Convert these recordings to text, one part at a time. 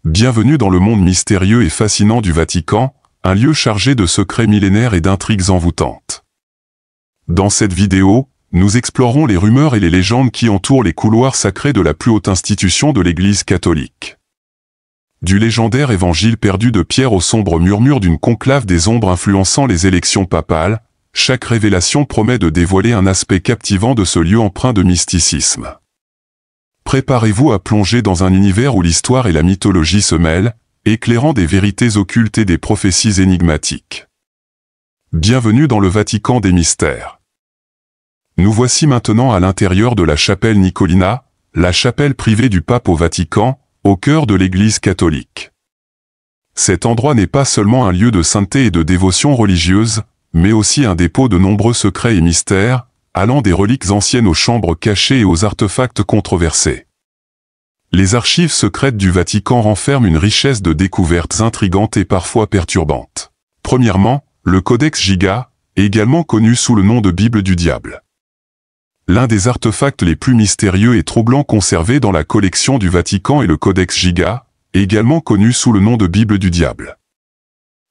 Bienvenue dans le monde mystérieux et fascinant du Vatican, un lieu chargé de secrets millénaires et d'intrigues envoûtantes. Dans cette vidéo, nous explorons les rumeurs et les légendes qui entourent les couloirs sacrés de la plus haute institution de l'Église catholique. Du légendaire évangile perdu de Pierre au sombre murmure d'une conclave des ombres influençant les élections papales, chaque révélation promet de dévoiler un aspect captivant de ce lieu empreint de mysticisme. Préparez-vous à plonger dans un univers où l'histoire et la mythologie se mêlent, éclairant des vérités occultes et des prophéties énigmatiques. Bienvenue dans le Vatican des mystères. Nous voici maintenant à l'intérieur de la chapelle Nicolina, la chapelle privée du pape au Vatican, au cœur de l'Église catholique. Cet endroit n'est pas seulement un lieu de sainteté et de dévotion religieuse, mais aussi un dépôt de nombreux secrets et mystères, allant des reliques anciennes aux chambres cachées et aux artefacts controversés. Les archives secrètes du Vatican renferment une richesse de découvertes intrigantes et parfois perturbantes. Premièrement, le Codex Giga, également connu sous le nom de Bible du diable. L'un des artefacts les plus mystérieux et troublants conservés dans la collection du Vatican est le Codex Giga, également connu sous le nom de Bible du diable.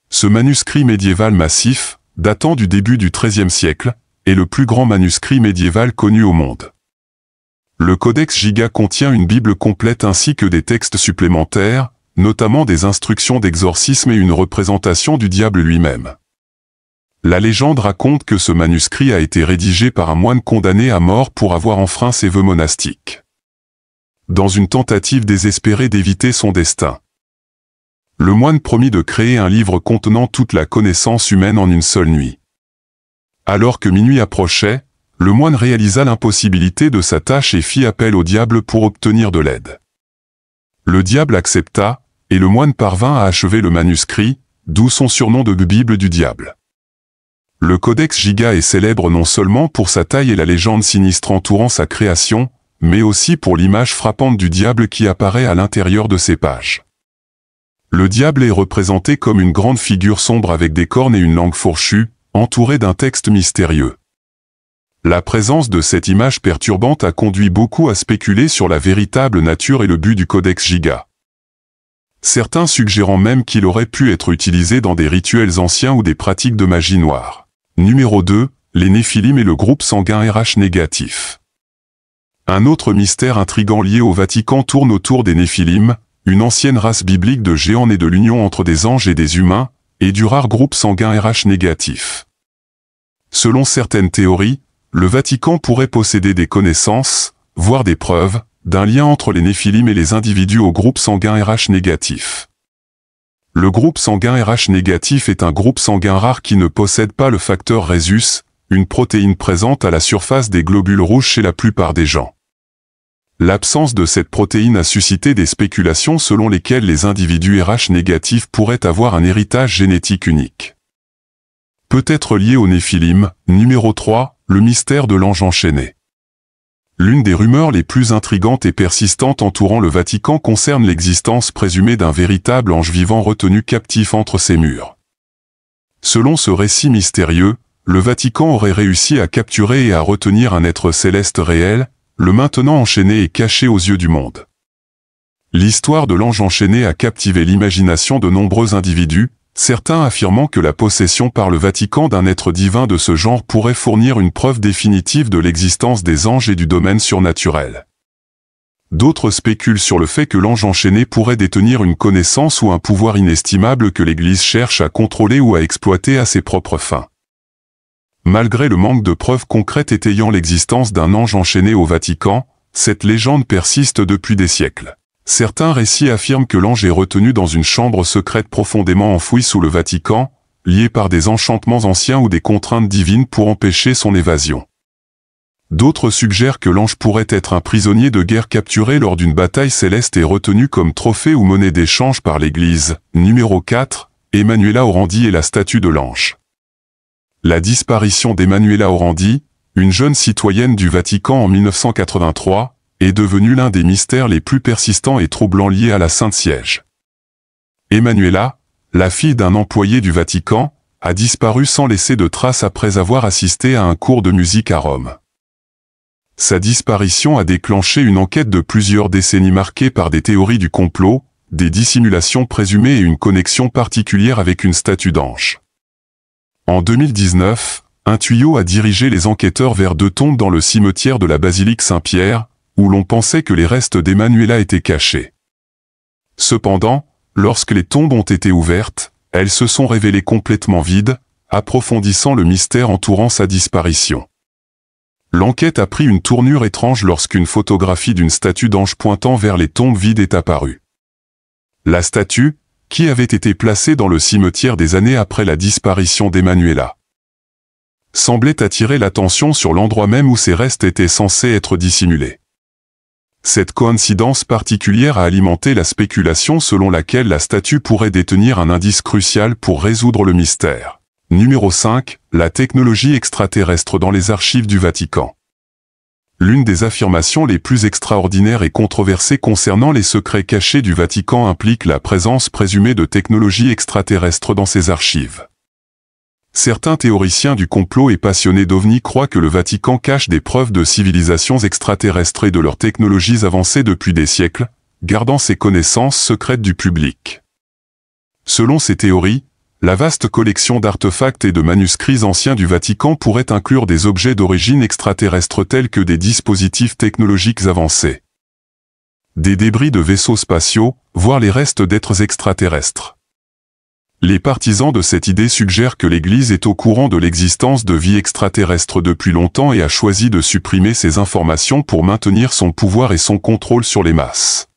Ce manuscrit médiéval massif, datant du début du XIIIe siècle, est le plus grand manuscrit médiéval connu au monde. Le Codex Giga contient une Bible complète ainsi que des textes supplémentaires, notamment des instructions d'exorcisme et une représentation du diable lui-même. La légende raconte que ce manuscrit a été rédigé par un moine condamné à mort pour avoir enfreint ses vœux monastiques, dans une tentative désespérée d'éviter son destin. Le moine promit de créer un livre contenant toute la connaissance humaine en une seule nuit. Alors que minuit approchait, le moine réalisa l'impossibilité de sa tâche et fit appel au diable pour obtenir de l'aide. Le diable accepta, et le moine parvint à achever le manuscrit, d'où son surnom de Bible du diable. Le Codex Giga est célèbre non seulement pour sa taille et la légende sinistre entourant sa création, mais aussi pour l'image frappante du diable qui apparaît à l'intérieur de ses pages. Le diable est représenté comme une grande figure sombre avec des cornes et une langue fourchue, entouré d'un texte mystérieux. La présence de cette image perturbante a conduit beaucoup à spéculer sur la véritable nature et le but du Codex Giga. Certains suggérant même qu'il aurait pu être utilisé dans des rituels anciens ou des pratiques de magie noire. Numéro 2, les Néphilim et le groupe sanguin RH négatif. Un autre mystère intrigant lié au Vatican tourne autour des Néphilim, une ancienne race biblique de géants née de l'union entre des anges et des humains, et du rare groupe sanguin RH négatif. Selon certaines théories, le Vatican pourrait posséder des connaissances, voire des preuves, d'un lien entre les Néphilim et les individus au groupe sanguin RH négatif. Le groupe sanguin RH négatif est un groupe sanguin rare qui ne possède pas le facteur Rhésus, une protéine présente à la surface des globules rouges chez la plupart des gens. L'absence de cette protéine a suscité des spéculations selon lesquelles les individus RH négatifs pourraient avoir un héritage génétique unique. Peut-être lié au Néphilim. Numéro 3, le mystère de l'ange enchaîné. L'une des rumeurs les plus intrigantes et persistantes entourant le Vatican concerne l'existence présumée d'un véritable ange vivant retenu captif entre ses murs. Selon ce récit mystérieux, le Vatican aurait réussi à capturer et à retenir un être céleste réel, le maintenant enchaîné et caché aux yeux du monde. L'histoire de l'ange enchaîné a captivé l'imagination de nombreux individus, certains affirmant que la possession par le Vatican d'un être divin de ce genre pourrait fournir une preuve définitive de l'existence des anges et du domaine surnaturel. D'autres spéculent sur le fait que l'ange enchaîné pourrait détenir une connaissance ou un pouvoir inestimable que l'Église cherche à contrôler ou à exploiter à ses propres fins. Malgré le manque de preuves concrètes étayant l'existence d'un ange enchaîné au Vatican, cette légende persiste depuis des siècles. Certains récits affirment que l'ange est retenu dans une chambre secrète profondément enfouie sous le Vatican, liée par des enchantements anciens ou des contraintes divines pour empêcher son évasion. D'autres suggèrent que l'ange pourrait être un prisonnier de guerre capturé lors d'une bataille céleste et retenu comme trophée ou monnaie d'échange par l'Église. Numéro 4, Emanuela Orandi et la statue de l'ange. La disparition d'Emanuela Orandi, une jeune citoyenne du Vatican en 1983, est devenue l'un des mystères les plus persistants et troublants liés à la Sainte Siège. Emanuela, la fille d'un employé du Vatican, a disparu sans laisser de traces après avoir assisté à un cours de musique à Rome. Sa disparition a déclenché une enquête de plusieurs décennies marquée par des théories du complot, des dissimulations présumées et une connexion particulière avec une statue d'ange. En 2019, un tuyau a dirigé les enquêteurs vers 2 tombes dans le cimetière de la basilique Saint-Pierre, où l'on pensait que les restes d'Emmanuela étaient cachés. Cependant, lorsque les tombes ont été ouvertes, elles se sont révélées complètement vides, approfondissant le mystère entourant sa disparition. L'enquête a pris une tournure étrange lorsqu'une photographie d'une statue d'ange pointant vers les tombes vides est apparue. La statue, qui avait été placée dans le cimetière des années après la disparition d'Emmanuela, semblait attirer l'attention sur l'endroit même où ses restes étaient censés être dissimulés. Cette coïncidence particulière a alimenté la spéculation selon laquelle la statue pourrait détenir un indice crucial pour résoudre le mystère. Numéro 5. La technologie extraterrestre dans les archives du Vatican. L'une des affirmations les plus extraordinaires et controversées concernant les secrets cachés du Vatican implique la présence présumée de technologies extraterrestres dans ses archives. Certains théoriciens du complot et passionnés d'OVNI croient que le Vatican cache des preuves de civilisations extraterrestres et de leurs technologies avancées depuis des siècles, gardant ces connaissances secrètes du public. Selon ces théories, la vaste collection d'artefacts et de manuscrits anciens du Vatican pourrait inclure des objets d'origine extraterrestre tels que des dispositifs technologiques avancés, des débris de vaisseaux spatiaux, voire les restes d'êtres extraterrestres. Les partisans de cette idée suggèrent que l'Église est au courant de l'existence de vie extraterrestre depuis longtemps et a choisi de supprimer ces informations pour maintenir son pouvoir et son contrôle sur les masses.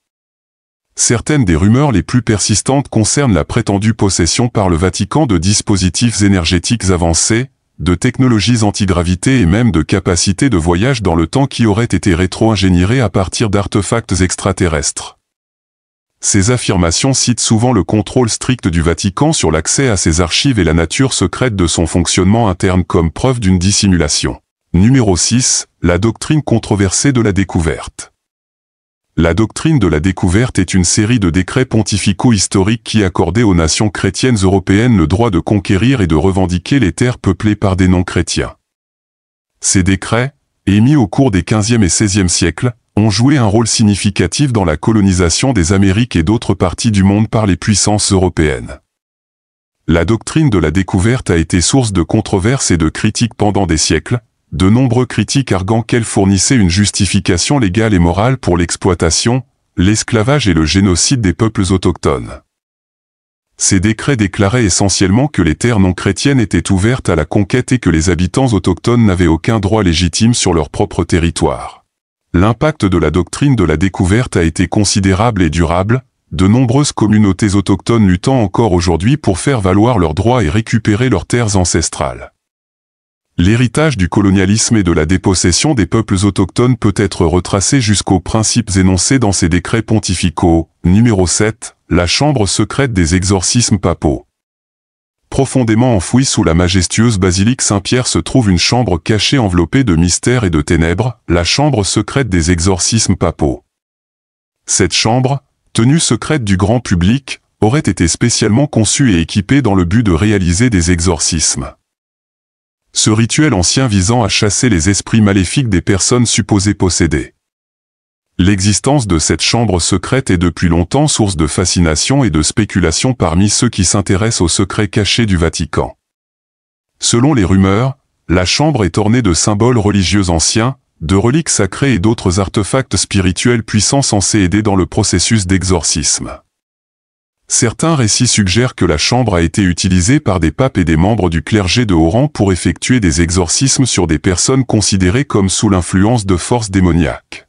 Certaines des rumeurs les plus persistantes concernent la prétendue possession par le Vatican de dispositifs énergétiques avancés, de technologies antigravité et même de capacités de voyage dans le temps qui auraient été rétro-ingénierées à partir d'artefacts extraterrestres. Ces affirmations citent souvent le contrôle strict du Vatican sur l'accès à ses archives et la nature secrète de son fonctionnement interne comme preuve d'une dissimulation. Numéro 6. La doctrine controversée de la découverte. La doctrine de la découverte est une série de décrets pontificaux historiques qui accordaient aux nations chrétiennes européennes le droit de conquérir et de revendiquer les terres peuplées par des non-chrétiens. Ces décrets, émis au cours des XVe et XVIe siècles, ont joué un rôle significatif dans la colonisation des Amériques et d'autres parties du monde par les puissances européennes. La doctrine de la découverte a été source de controverses et de critiques pendant des siècles, de nombreux critiques arguant qu'elle fournissait une justification légale et morale pour l'exploitation, l'esclavage et le génocide des peuples autochtones. Ces décrets déclaraient essentiellement que les terres non chrétiennes étaient ouvertes à la conquête et que les habitants autochtones n'avaient aucun droit légitime sur leur propre territoire. L'impact de la doctrine de la découverte a été considérable et durable, de nombreuses communautés autochtones luttant encore aujourd'hui pour faire valoir leurs droits et récupérer leurs terres ancestrales. L'héritage du colonialisme et de la dépossession des peuples autochtones peut être retracé jusqu'aux principes énoncés dans ces décrets pontificaux. Numéro 7. La chambre secrète des exorcismes papaux. Profondément enfouie sous la majestueuse basilique Saint-Pierre se trouve une chambre cachée enveloppée de mystères et de ténèbres, la chambre secrète des exorcismes papaux. Cette chambre, tenue secrète du grand public, aurait été spécialement conçue et équipée dans le but de réaliser des exorcismes. Ce rituel ancien visant à chasser les esprits maléfiques des personnes supposées possédées. L'existence de cette chambre secrète est depuis longtemps source de fascination et de spéculation parmi ceux qui s'intéressent aux secrets cachés du Vatican. Selon les rumeurs, la chambre est ornée de symboles religieux anciens, de reliques sacrées et d'autres artefacts spirituels puissants censés aider dans le processus d'exorcisme. Certains récits suggèrent que la chambre a été utilisée par des papes et des membres du clergé de haut rang pour effectuer des exorcismes sur des personnes considérées comme sous l'influence de forces démoniaques.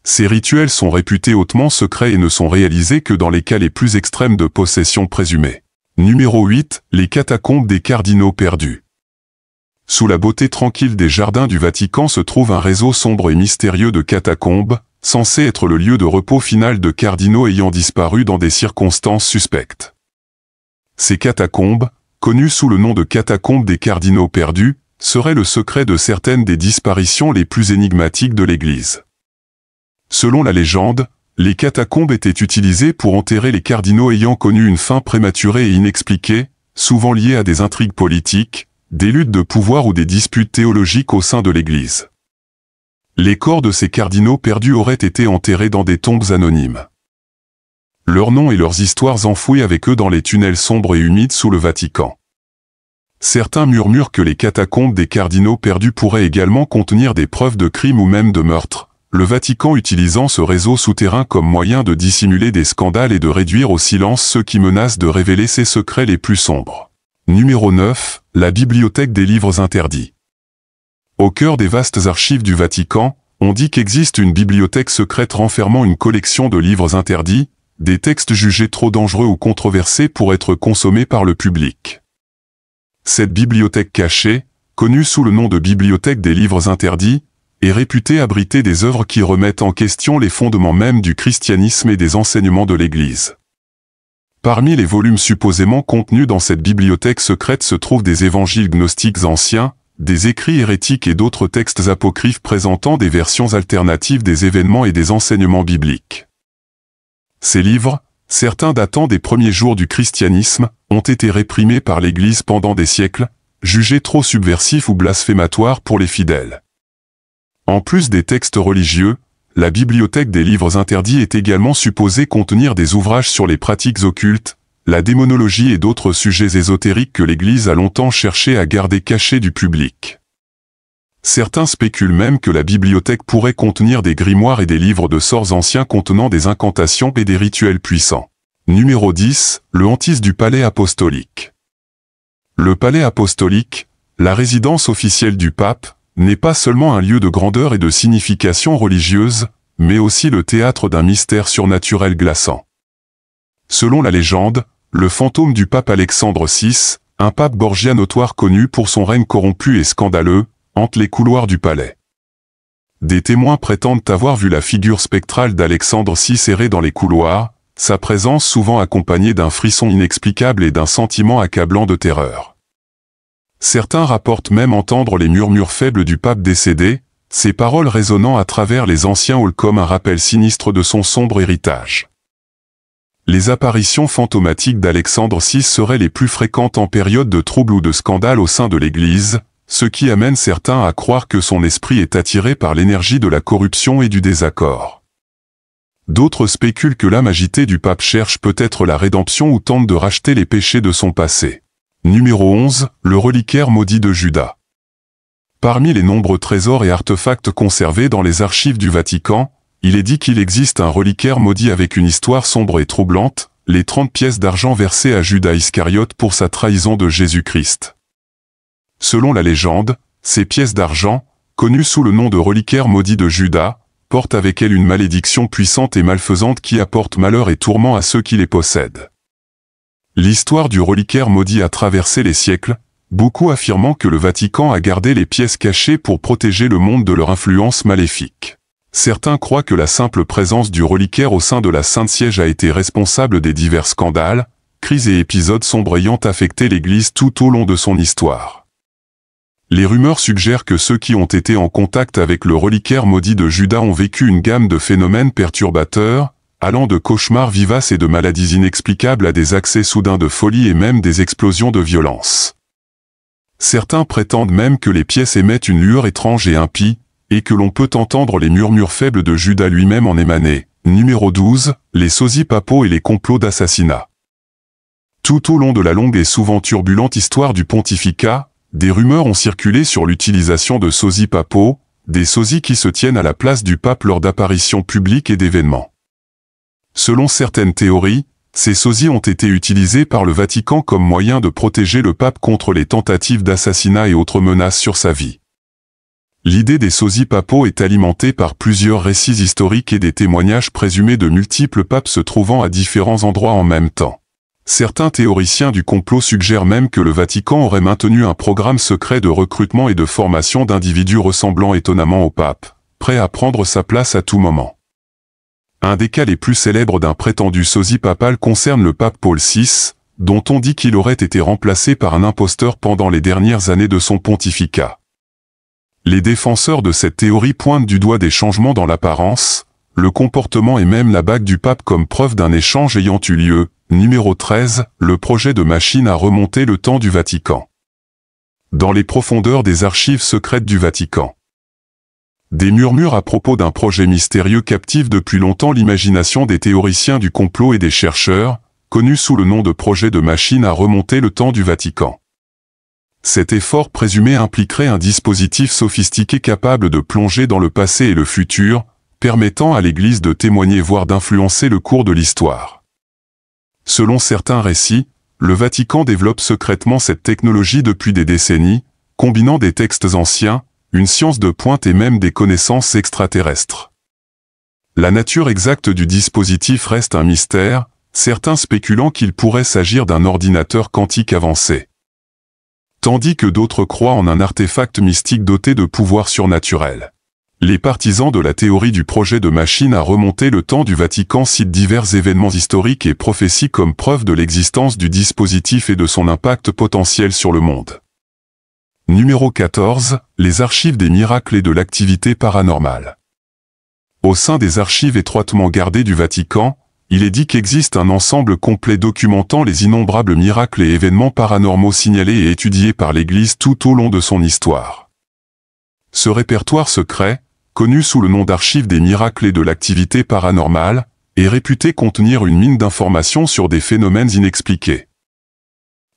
Ces rituels sont réputés hautement secrets et ne sont réalisés que dans les cas les plus extrêmes de possession présumée. Numéro 8. Les catacombes des cardinaux perdus. Sous la beauté tranquille des jardins du Vatican se trouve un réseau sombre et mystérieux de catacombes, censé être le lieu de repos final de cardinaux ayant disparu dans des circonstances suspectes. Ces catacombes, connues sous le nom de catacombes des cardinaux perdus, seraient le secret de certaines des disparitions les plus énigmatiques de l'Église. Selon la légende, les catacombes étaient utilisées pour enterrer les cardinaux ayant connu une fin prématurée et inexpliquée, souvent liée à des intrigues politiques, des luttes de pouvoir ou des disputes théologiques au sein de l'Église. Les corps de ces cardinaux perdus auraient été enterrés dans des tombes anonymes. leurs noms et leurs histoires enfouis avec eux dans les tunnels sombres et humides sous le Vatican. Certains murmurent que les catacombes des cardinaux perdus pourraient également contenir des preuves de crimes ou même de meurtres, le Vatican utilisant ce réseau souterrain comme moyen de dissimuler des scandales et de réduire au silence ceux qui menacent de révéler ses secrets les plus sombres. Numéro 9, la bibliothèque des livres interdits. Au cœur des vastes archives du Vatican, on dit qu'existe une bibliothèque secrète renfermant une collection de livres interdits, des textes jugés trop dangereux ou controversés pour être consommés par le public. Cette bibliothèque cachée, connue sous le nom de bibliothèque des livres interdits, est réputée abriter des œuvres qui remettent en question les fondements mêmes du christianisme et des enseignements de l'Église. Parmi les volumes supposément contenus dans cette bibliothèque secrète se trouvent des évangiles gnostiques anciens, des écrits hérétiques et d'autres textes apocryphes présentant des versions alternatives des événements et des enseignements bibliques. Ces livres, certains datant des premiers jours du christianisme, ont été réprimés par l'Église pendant des siècles, jugés trop subversifs ou blasphématoires pour les fidèles. En plus des textes religieux, la bibliothèque des livres interdits est également supposée contenir des ouvrages sur les pratiques occultes, la démonologie et d'autres sujets ésotériques que l'Église a longtemps cherché à garder cachés du public. Certains spéculent même que la bibliothèque pourrait contenir des grimoires et des livres de sorts anciens contenant des incantations et des rituels puissants. Numéro 10, le hantise du palais apostolique. Le palais apostolique, la résidence officielle du pape, n'est pas seulement un lieu de grandeur et de signification religieuse, mais aussi le théâtre d'un mystère surnaturel glaçant. Selon la légende, le fantôme du pape Alexandre VI, un pape borgien notoire connu pour son règne corrompu et scandaleux, hante les couloirs du palais. Des témoins prétendent avoir vu la figure spectrale d'Alexandre VI errer dans les couloirs, sa présence souvent accompagnée d'un frisson inexplicable et d'un sentiment accablant de terreur. Certains rapportent même entendre les murmures faibles du pape décédé, ses paroles résonnant à travers les anciens halls comme un rappel sinistre de son sombre héritage. Les apparitions fantomatiques d'Alexandre VI seraient les plus fréquentes en période de trouble ou de scandale au sein de l'Église, ce qui amène certains à croire que son esprit est attiré par l'énergie de la corruption et du désaccord. D'autres spéculent que l'âme agitée du pape cherche peut-être la rédemption ou tente de racheter les péchés de son passé. Numéro 11, le reliquaire maudit de Judas. Parmi les nombreux trésors et artefacts conservés dans les archives du Vatican, il est dit qu'il existe un reliquaire maudit avec une histoire sombre et troublante, les 30 pièces d'argent versées à Judas Iscariote pour sa trahison de Jésus-Christ. Selon la légende, ces pièces d'argent, connues sous le nom de reliquaire maudit de Judas, portent avec elles une malédiction puissante et malfaisante qui apporte malheur et tourment à ceux qui les possèdent. L'histoire du reliquaire maudit a traversé les siècles, beaucoup affirmant que le Vatican a gardé les pièces cachées pour protéger le monde de leur influence maléfique. Certains croient que la simple présence du reliquaire au sein de la Sainte Siège a été responsable des divers scandales, crises et épisodes sombres ayant affecté l'Église tout au long de son histoire. Les rumeurs suggèrent que ceux qui ont été en contact avec le reliquaire maudit de Judas ont vécu une gamme de phénomènes perturbateurs, allant de cauchemars vivaces et de maladies inexplicables à des accès soudains de folie et même des explosions de violence. Certains prétendent même que les pièces émettent une lueur étrange et impie, et que l'on peut entendre les murmures faibles de Judas lui-même en émaner. Numéro 12, les sosies papaux et les complots d'assassinat. Tout au long de la longue et souvent turbulente histoire du pontificat, des rumeurs ont circulé sur l'utilisation de sosies papaux, des sosies qui se tiennent à la place du pape lors d'apparitions publiques et d'événements. Selon certaines théories, ces sosies ont été utilisées par le Vatican comme moyen de protéger le pape contre les tentatives d'assassinat et autres menaces sur sa vie. L'idée des sosies papaux est alimentée par plusieurs récits historiques et des témoignages présumés de multiples papes se trouvant à différents endroits en même temps. Certains théoriciens du complot suggèrent même que le Vatican aurait maintenu un programme secret de recrutement et de formation d'individus ressemblant étonnamment au pape, prêts à prendre sa place à tout moment. Un des cas les plus célèbres d'un prétendu sosie papal concerne le pape Paul VI, dont on dit qu'il aurait été remplacé par un imposteur pendant les dernières années de son pontificat. Les défenseurs de cette théorie pointent du doigt des changements dans l'apparence, le comportement et même la bague du pape comme preuve d'un échange ayant eu lieu. Numéro 13, le projet de machine à remonter le temps du Vatican. Dans les profondeurs des archives secrètes du Vatican. Des murmures à propos d'un projet mystérieux captivent depuis longtemps l'imagination des théoriciens du complot et des chercheurs, connus sous le nom de projet de machine à remonter le temps du Vatican. Cet effort présumé impliquerait un dispositif sophistiqué capable de plonger dans le passé et le futur, permettant à l'Église de témoigner voire d'influencer le cours de l'histoire. Selon certains récits, le Vatican développe secrètement cette technologie depuis des décennies, combinant des textes anciens, une science de pointe et même des connaissances extraterrestres. La nature exacte du dispositif reste un mystère, certains spéculant qu'il pourrait s'agir d'un ordinateur quantique avancé. Tandis que d'autres croient en un artefact mystique doté de pouvoirs surnaturels. Les partisans de la théorie du projet de machine à remonter le temps du Vatican citent divers événements historiques et prophéties comme preuve de l'existence du dispositif et de son impact potentiel sur le monde. Numéro 14. Les archives des miracles et de l'activité paranormale. Au sein des archives étroitement gardées du Vatican, il est dit qu'existe un ensemble complet documentant les innombrables miracles et événements paranormaux signalés et étudiés par l'Église tout au long de son histoire. Ce répertoire secret, connu sous le nom d'archives des miracles et de l'activité paranormale, est réputé contenir une mine d'informations sur des phénomènes inexpliqués.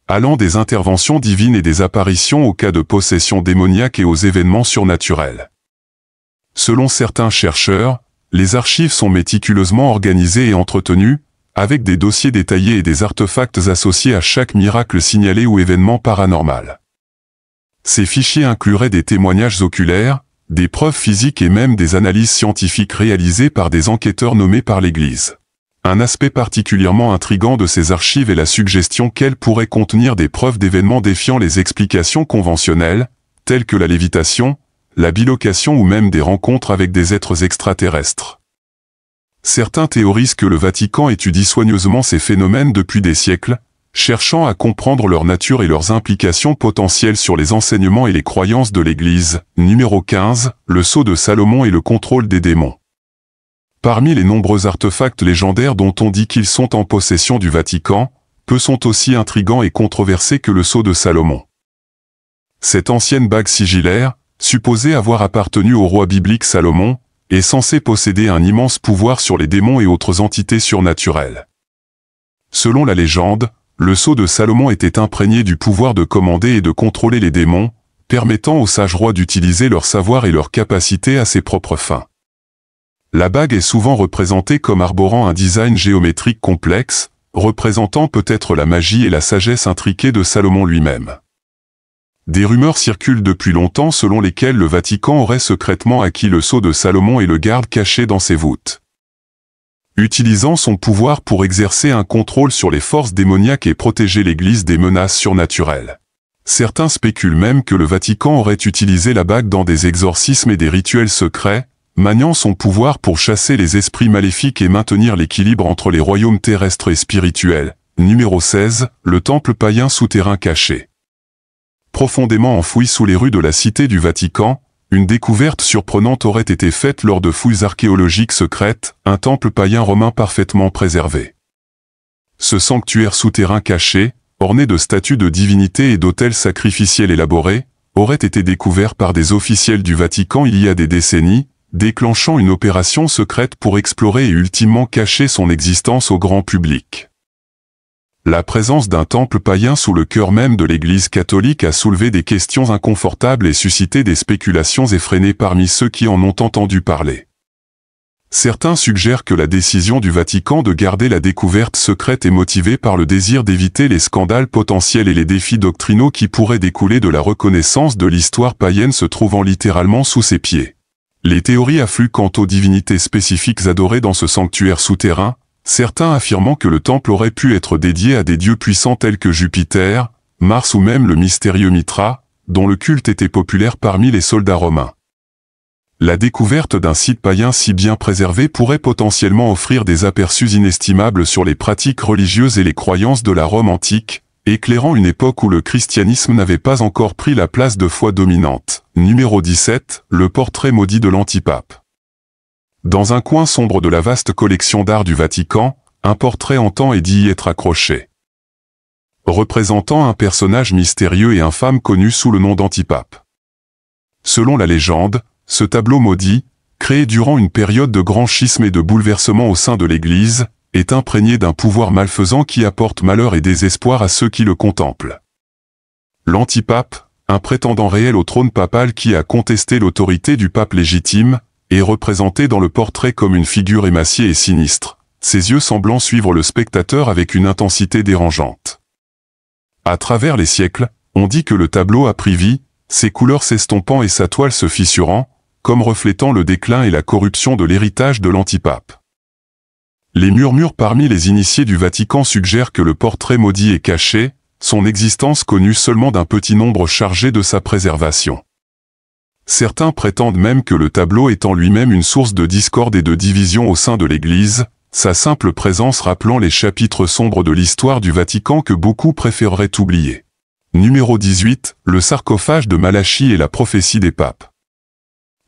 Allant des interventions divines et des apparitions aux cas de possession démoniaque et aux événements surnaturels. Selon certains chercheurs, les archives sont méticuleusement organisées et entretenues, avec des dossiers détaillés et des artefacts associés à chaque miracle signalé ou événement paranormal. Ces fichiers incluraient des témoignages oculaires, des preuves physiques et même des analyses scientifiques réalisées par des enquêteurs nommés par l'Église. Un aspect particulièrement intrigant de ces archives est la suggestion qu'elles pourraient contenir des preuves d'événements défiant les explications conventionnelles, telles que la lévitation, la bilocation ou même des rencontres avec des êtres extraterrestres. Certains théorisent que le Vatican étudie soigneusement ces phénomènes depuis des siècles, cherchant à comprendre leur nature et leurs implications potentielles sur les enseignements et les croyances de l'Église. Numéro 15. Le sceau de Salomon et le contrôle des démons. Parmi les nombreux artefacts légendaires dont on dit qu'ils sont en possession du Vatican, peu sont aussi intrigants et controversés que le sceau de Salomon. Cette ancienne bague sigillaire, supposée avoir appartenu au roi biblique Salomon, est censée posséder un immense pouvoir sur les démons et autres entités surnaturelles. Selon la légende, le sceau de Salomon était imprégné du pouvoir de commander et de contrôler les démons, permettant au sage roi d'utiliser leur savoir et leur capacité à ses propres fins. La bague est souvent représentée comme arborant un design géométrique complexe, représentant peut-être la magie et la sagesse intriquée de Salomon lui-même. Des rumeurs circulent depuis longtemps selon lesquelles le Vatican aurait secrètement acquis le sceau de Salomon et le garde caché dans ses voûtes. Utilisant son pouvoir pour exercer un contrôle sur les forces démoniaques et protéger l'Église des menaces surnaturelles. Certains spéculent même que le Vatican aurait utilisé la bague dans des exorcismes et des rituels secrets, maniant son pouvoir pour chasser les esprits maléfiques et maintenir l'équilibre entre les royaumes terrestres et spirituels. Numéro 16. Le temple païen souterrain caché. Profondément enfoui sous les rues de la cité du Vatican, une découverte surprenante aurait été faite lors de fouilles archéologiques secrètes, un temple païen romain parfaitement préservé. Ce sanctuaire souterrain caché, orné de statues de divinités et d'autels sacrificiels élaborés, aurait été découvert par des officiels du Vatican il y a des décennies, déclenchant une opération secrète pour explorer et ultimement cacher son existence au grand public. La présence d'un temple païen sous le cœur même de l'Église catholique a soulevé des questions inconfortables et suscité des spéculations effrénées parmi ceux qui en ont entendu parler. Certains suggèrent que la décision du Vatican de garder la découverte secrète est motivée par le désir d'éviter les scandales potentiels et les défis doctrinaux qui pourraient découler de la reconnaissance de l'histoire païenne se trouvant littéralement sous ses pieds. Les théories affluent quant aux divinités spécifiques adorées dans ce sanctuaire souterrain, certains affirmant que le temple aurait pu être dédié à des dieux puissants tels que Jupiter, Mars ou même le mystérieux Mithra, dont le culte était populaire parmi les soldats romains. La découverte d'un site païen si bien préservé pourrait potentiellement offrir des aperçus inestimables sur les pratiques religieuses et les croyances de la Rome antique, éclairant une époque où le christianisme n'avait pas encore pris la place de foi dominante. Numéro 17. Le portrait maudit de l'antipape. Dans un coin sombre de la vaste collection d'art du Vatican, un portrait entend et dit y être accroché. Représentant un personnage mystérieux et infâme connu sous le nom d'Antipape. Selon la légende, Ce tableau maudit, créé durant une période de grand schisme et de bouleversement au sein de l'Église, est imprégné d'un pouvoir malfaisant qui apporte malheur et désespoir à ceux qui le contemplent. L'antipape, un prétendant réel au trône papal qui a contesté l'autorité du pape légitime, est représenté dans le portrait comme une figure émaciée et sinistre, ses yeux semblant suivre le spectateur avec une intensité dérangeante. À travers les siècles, on dit que le tableau a pris vie, ses couleurs s'estompant et sa toile se fissurant, comme reflétant le déclin et la corruption de l'héritage de l'antipape. Les murmures parmi les initiés du Vatican suggèrent que le portrait maudit est caché, son existence connue seulement d'un petit nombre chargé de sa préservation. Certains prétendent même que le tableau est en lui-même une source de discorde et de division au sein de l'Église, sa simple présence rappelant les chapitres sombres de l'histoire du Vatican que beaucoup préféreraient oublier. Numéro 18, le sarcophage de Malachie et la prophétie des papes.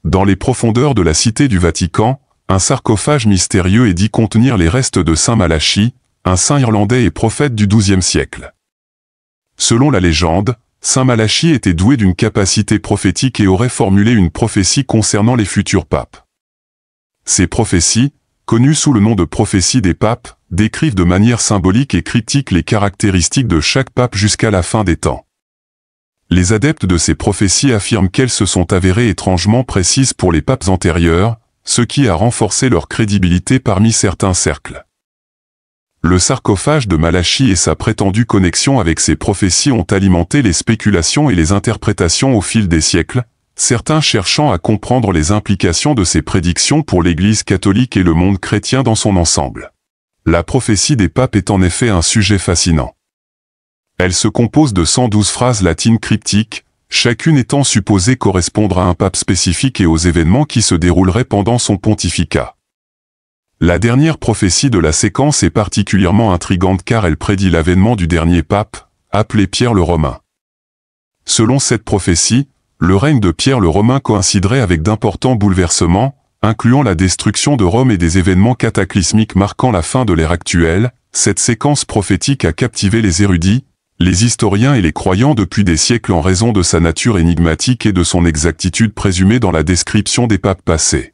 Dans les profondeurs de la cité du Vatican, un sarcophage mystérieux est dit contenir les restes de saint Malachie, un saint irlandais et prophète du XIIe siècle. Selon la légende, saint Malachie était doué d'une capacité prophétique et aurait formulé une prophétie concernant les futurs papes. Ces prophéties, connues sous le nom de prophétie des papes, décrivent de manière symbolique et cryptique les caractéristiques de chaque pape jusqu'à la fin des temps. Les adeptes de ces prophéties affirment qu'elles se sont avérées étrangement précises pour les papes antérieurs, ce qui a renforcé leur crédibilité parmi certains cercles. Le sarcophage de Malachie et sa prétendue connexion avec ces prophéties ont alimenté les spéculations et les interprétations au fil des siècles, certains cherchant à comprendre les implications de ces prédictions pour l'Église catholique et le monde chrétien dans son ensemble. La prophétie des papes est en effet un sujet fascinant. Elle se compose de 112 phrases latines cryptiques, chacune étant supposée correspondre à un pape spécifique et aux événements qui se dérouleraient pendant son pontificat. La dernière prophétie de la séquence est particulièrement intrigante car elle prédit l'avènement du dernier pape, appelé Pierre le Romain. Selon cette prophétie, le règne de Pierre le Romain coïnciderait avec d'importants bouleversements, incluant la destruction de Rome et des événements cataclysmiques marquant la fin de l'ère actuelle. Cette séquence prophétique a captivé les érudits, les historiens et les croyants depuis des siècles en raison de sa nature énigmatique et de son exactitude présumée dans la description des papes passés.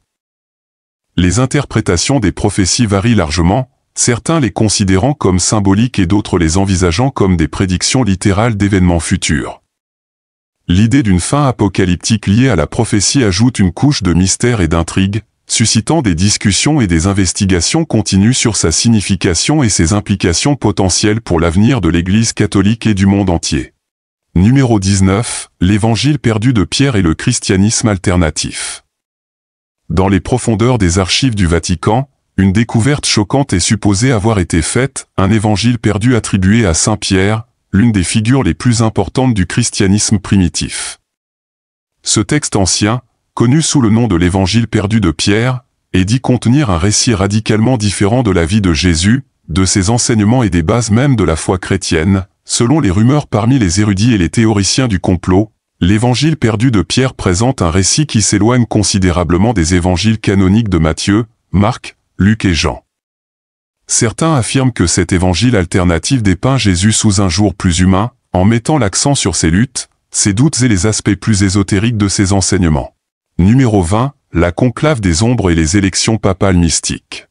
Les interprétations des prophéties varient largement, certains les considérant comme symboliques et d'autres les envisageant comme des prédictions littérales d'événements futurs. L'idée d'une fin apocalyptique liée à la prophétie ajoute une couche de mystère et d'intrigue, suscitant des discussions et des investigations continues sur sa signification et ses implications potentielles pour l'avenir de l'Église catholique et du monde entier. Numéro 19, l'Évangile perdu de Pierre et le christianisme alternatif. Dans les profondeurs des archives du Vatican, une découverte choquante est supposée avoir été faite, un évangile perdu attribué à Saint Pierre, l'une des figures les plus importantes du christianisme primitif. Ce texte ancien, connu sous le nom de l'Évangile perdu de Pierre, est dit contenir un récit radicalement différent de la vie de Jésus, de ses enseignements et des bases même de la foi chrétienne. Selon les rumeurs parmi les érudits et les théoriciens du complot, l'Évangile perdu de Pierre présente un récit qui s'éloigne considérablement des évangiles canoniques de Matthieu, Marc, Luc et Jean. Certains affirment que cet évangile alternatif dépeint Jésus sous un jour plus humain, en mettant l'accent sur ses luttes, ses doutes et les aspects plus ésotériques de ses enseignements. Numéro 20, la conclave des ombres et les élections papales mystiques.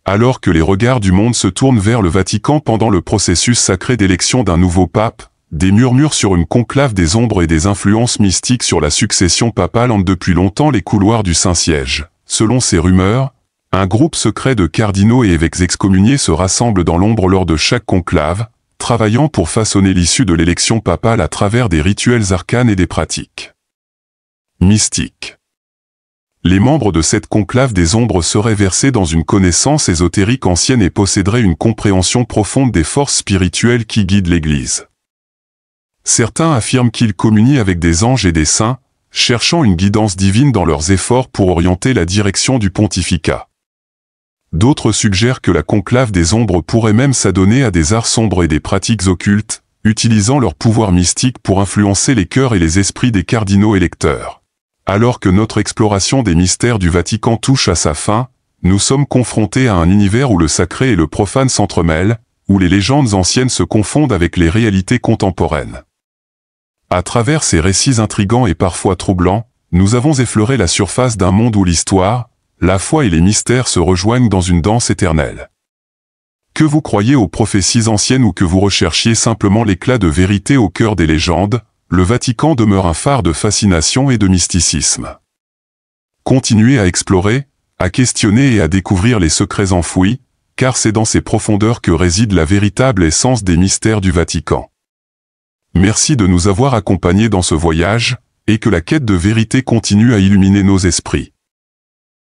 Alors que les regards du monde se tournent vers le Vatican pendant le processus sacré d'élection d'un nouveau pape, des murmures sur une conclave des ombres et des influences mystiques sur la succession papale hantent depuis longtemps les couloirs du Saint-Siège. Selon ces rumeurs, un groupe secret de cardinaux et évêques excommuniés se rassemble dans l'ombre lors de chaque conclave, travaillant pour façonner l'issue de l'élection papale à travers des rituels arcanes et des pratiques mystiques. Les membres de cette conclave des ombres seraient versés dans une connaissance ésotérique ancienne et posséderaient une compréhension profonde des forces spirituelles qui guident l'Église. Certains affirment qu'ils communient avec des anges et des saints, cherchant une guidance divine dans leurs efforts pour orienter la direction du pontificat. D'autres suggèrent que la conclave des ombres pourrait même s'adonner à des arts sombres et des pratiques occultes, utilisant leur pouvoir mystique pour influencer les cœurs et les esprits des cardinaux électeurs. Alors que notre exploration des mystères du Vatican touche à sa fin, nous sommes confrontés à un univers où le sacré et le profane s'entremêlent, où les légendes anciennes se confondent avec les réalités contemporaines. À travers ces récits intrigants et parfois troublants, nous avons effleuré la surface d'un monde où l'histoire, la foi et les mystères se rejoignent dans une danse éternelle. Que vous croyiez aux prophéties anciennes ou que vous recherchiez simplement l'éclat de vérité au cœur des légendes, le Vatican demeure un phare de fascination et de mysticisme. Continuez à explorer, à questionner et à découvrir les secrets enfouis, car c'est dans ces profondeurs que réside la véritable essence des mystères du Vatican. Merci de nous avoir accompagnés dans ce voyage, et que la quête de vérité continue à illuminer nos esprits.